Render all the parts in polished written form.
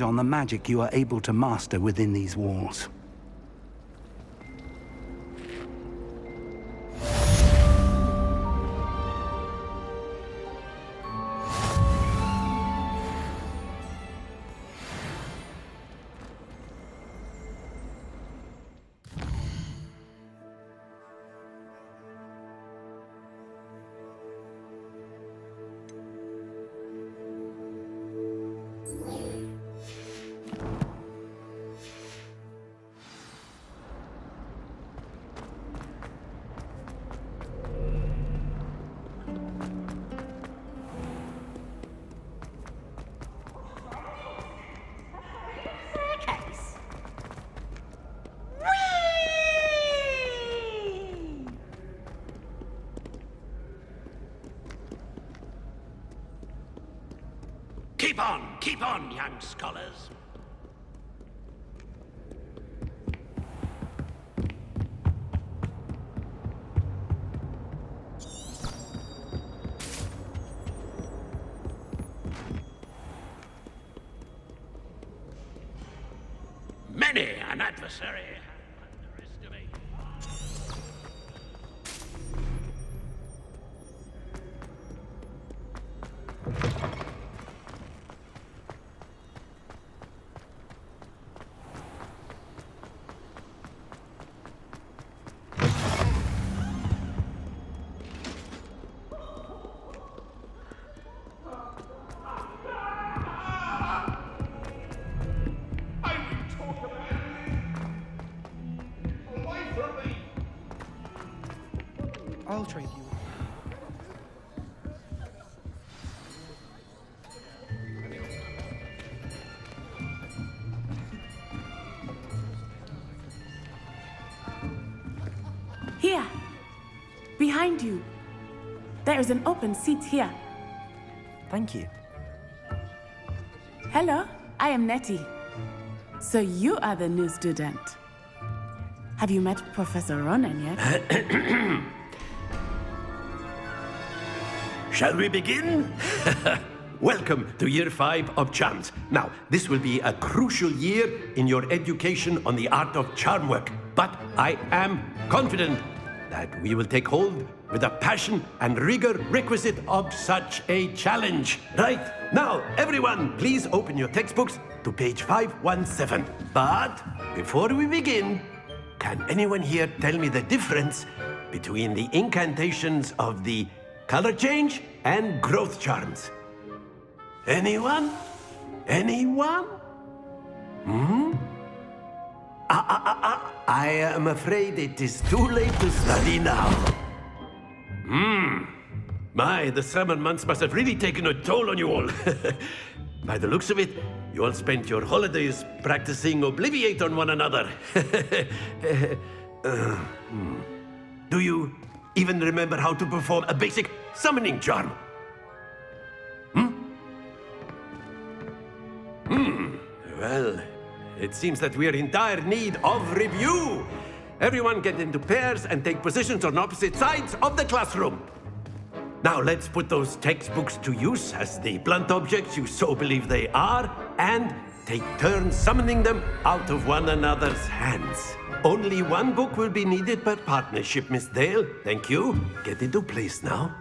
on the magic you are able to master within these walls. Keep on, young scholars. Many an adversary underestimated. I'll trade you. Here, behind you. There is an open seat here. Thank you. Hello, I am Nettie. So you are the new student. Have you met Professor Ronan yet? Shall we begin? Welcome to Year 5 of Charms. Now, this will be a crucial year in your education on the art of charm work. But I am confident that we will take hold with the passion and rigor requisite of such a challenge. Right, now, everyone, please open your textbooks to page 517. But before we begin, can anyone here tell me the difference between the incantations of the color change and growth charms? Anyone? Anyone? I am afraid it is too late to study now. My, the summer months must have really taken a toll on you all. By the looks of it, you all spent your holidays practicing Obliviate on one another. Do you even remember how to perform a basic summoning charm? Well, it seems that we are in dire need of review. Everyone get into pairs and take positions on opposite sides of the classroom. Now let's put those textbooks to use as the blunt objects you so believe they are, and take turns summoning them out of one another's hands. Only one book will be needed per partnership, Miss Dale. Thank you. Get into place now.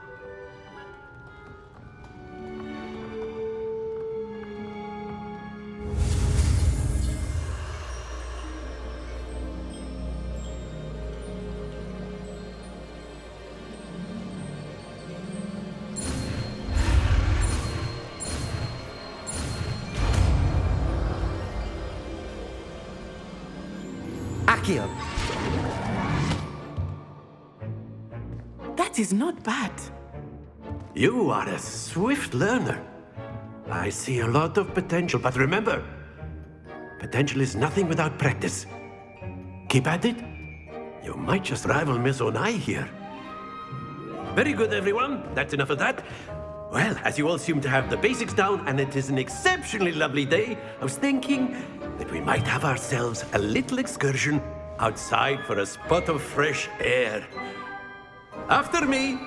Accio. That is not bad. You are a swift learner. I see a lot of potential, but remember, potential is nothing without practice. Keep at it. You might just rival Miss Onai here. Very good, everyone. That's enough of that. Well, as you all seem to have the basics down, and it is an exceptionally lovely day, I was thinking that we might have ourselves a little excursion outside for a spot of fresh air. After me.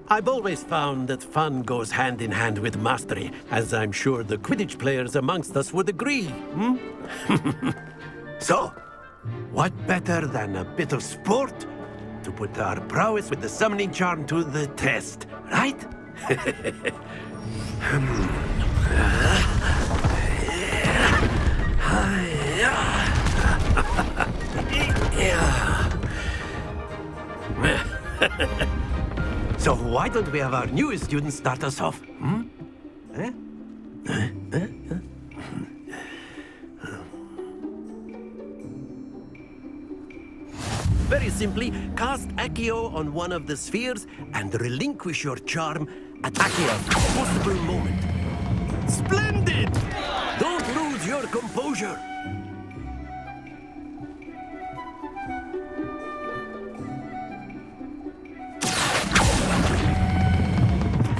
I've always found that fun goes hand in hand with mastery, as I'm sure the Quidditch players amongst us would agree. So, what better than a bit of sport to put our prowess with the summoning charm to the test, right? So why don't we have our newest student start us off? Very simply, cast Accio on one of the spheres and relinquish your charm at Accio's possible moment. Splendid! Don't lose your composure.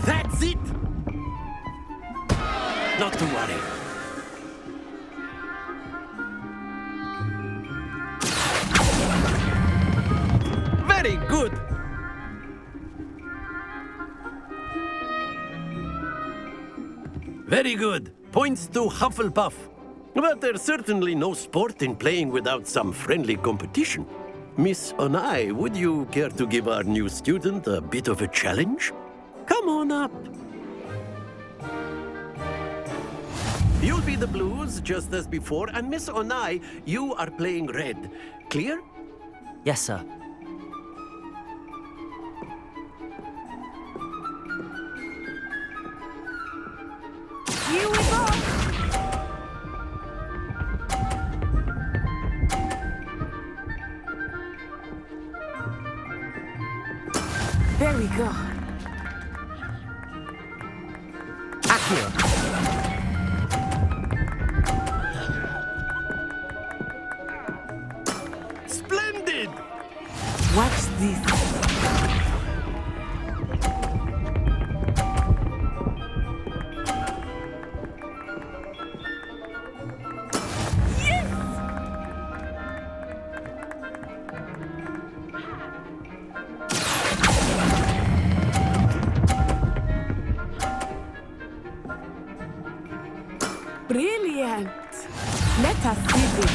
That's it! Not to worry. Very good! Very good. Points to Hufflepuff. But there's certainly no sport in playing without some friendly competition. Miss Onai, would you care to give our new student a bit of a challenge? Come on up. You'll be the blues, just as before, and Miss Onai, you are playing red. Clear? Yes, sir. Here we go! There we go. Accio. Splendid! Watch this. Brilliant! Let us see this.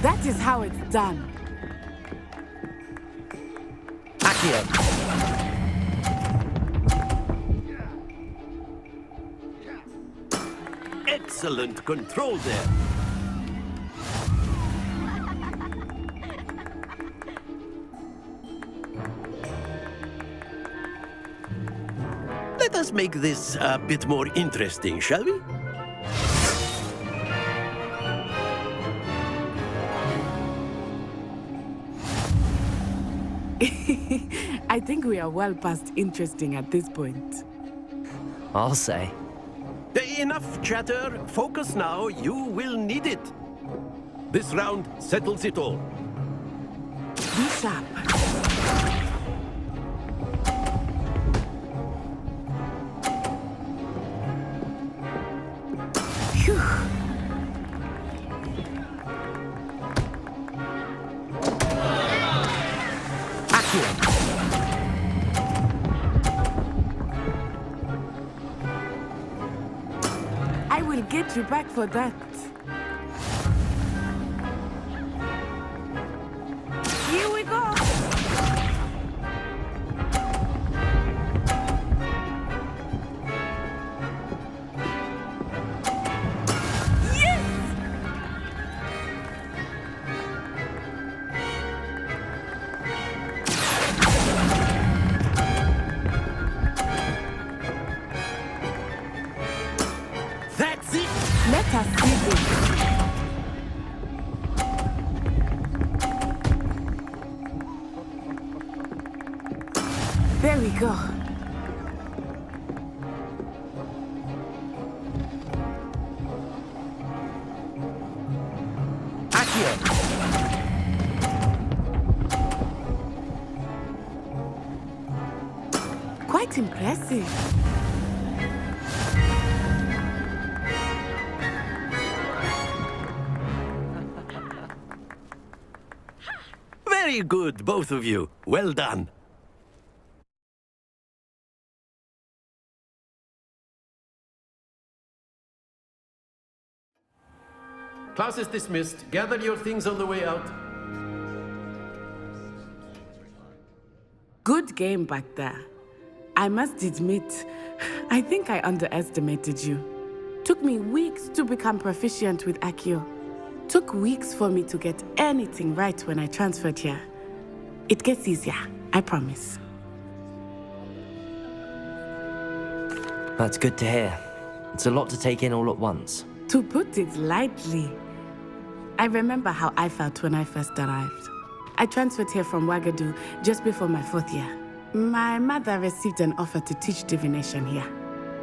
That is how it's done. Accio. Excellent control there. Let us make this a bit more interesting, shall we? I think we are well past interesting at this point. I'll say. Enough chatter. Focus now. You will need it. This round settles it all. Be sharp. Phew. Accio. I will get you back for that. Here we go. Yes! That's it. Let us see this. There we go. Accio. Quite impressive. Very good, both of you. Well done. Class is dismissed. Gather your things on the way out. Good game back there. I must admit, I think I underestimated you. Took me weeks to become proficient with Accio. Took weeks for me to get anything right when I transferred here. It gets easier, I promise. That's good to hear. It's a lot to take in all at once. To put it lightly, I remember how I felt when I first arrived. I transferred here from Ouagadougou just before my 4th year. My mother received an offer to teach divination here.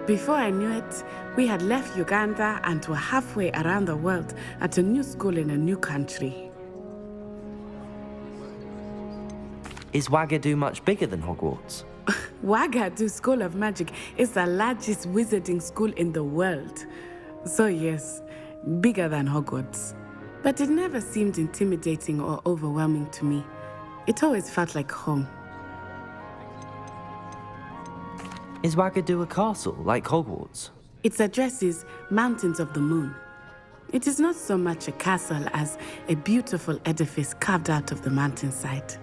Before I knew it, we had left Uganda and were halfway around the world at a new school in a new country. Is Ouagadougou much bigger than Hogwarts? Ouagadougou School of Magic is the largest wizarding school in the world. So yes, bigger than Hogwarts. But it never seemed intimidating or overwhelming to me. It always felt like home. Is Ouagadougou a castle, like Hogwarts? Its address is Mountains of the Moon. It is not so much a castle as a beautiful edifice carved out of the mountainside.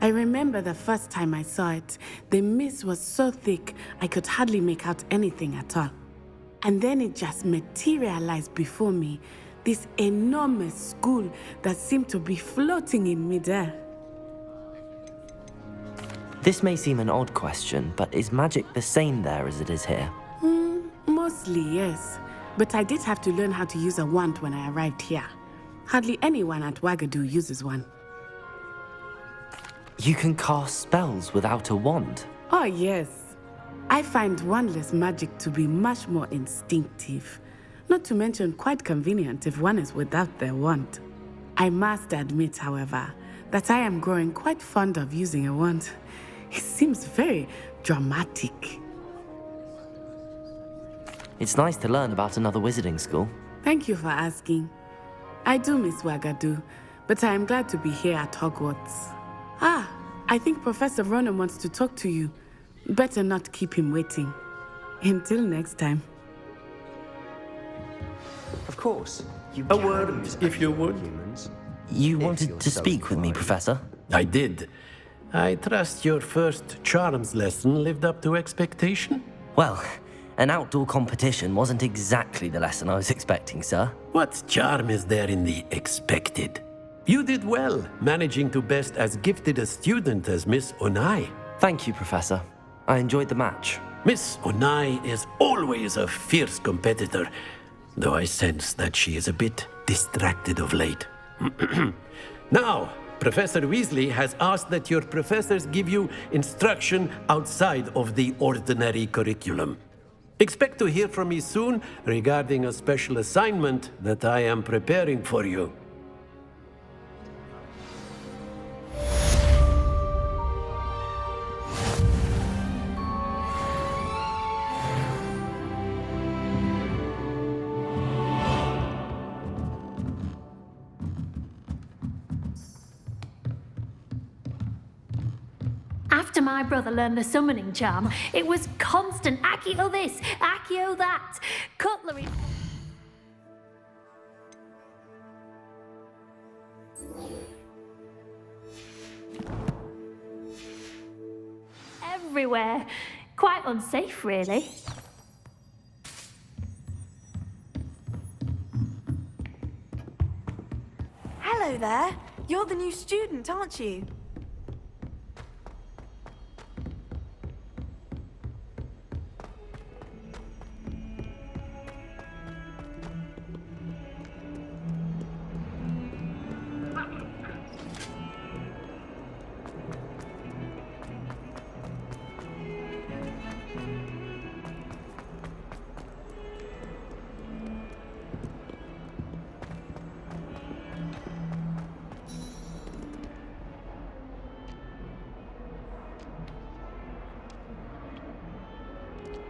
I remember the first time I saw it, the mist was so thick I could hardly make out anything at all. And then it just materialized before me, this enormous school that seemed to be floating in midair. This may seem an odd question, but is magic the same there as it is here? Mostly, yes. But I did have to learn how to use a wand when I arrived here. Hardly anyone at Ouagadougou uses one. You can cast spells without a wand? Oh, yes. I find wandless magic to be much more instinctive. Not to mention quite convenient if one is without their wand. I must admit, however, that I am growing quite fond of using a wand. It seems very dramatic. It's nice to learn about another wizarding school. Thank you for asking. I do miss Ouagadougou, but I am glad to be here at Hogwarts. I think Professor Ronan wants to talk to you. Better not keep him waiting. Until next time. Of course. You A can word, use if you would. humans. You If wanted you're to so speak with me, inclined. Professor? I did. I trust your first charms lesson lived up to expectation? Well, an outdoor competition wasn't exactly the lesson I was expecting, sir. What charm is there in the expected? You did well, managing to best as gifted a student as Miss Onai. Thank you, Professor. I enjoyed the match. Miss Onai is always a fierce competitor, though I sense that she is a bit distracted of late. Now, Professor Weasley has asked that your professors give you instruction outside of the ordinary curriculum. Expect to hear from me soon regarding a special assignment that I am preparing for you. After my brother learned the summoning charm, it was constant Accio this, Accio that, cutlery. Everywhere. Quite unsafe, really. Hello there. You're the new student, aren't you?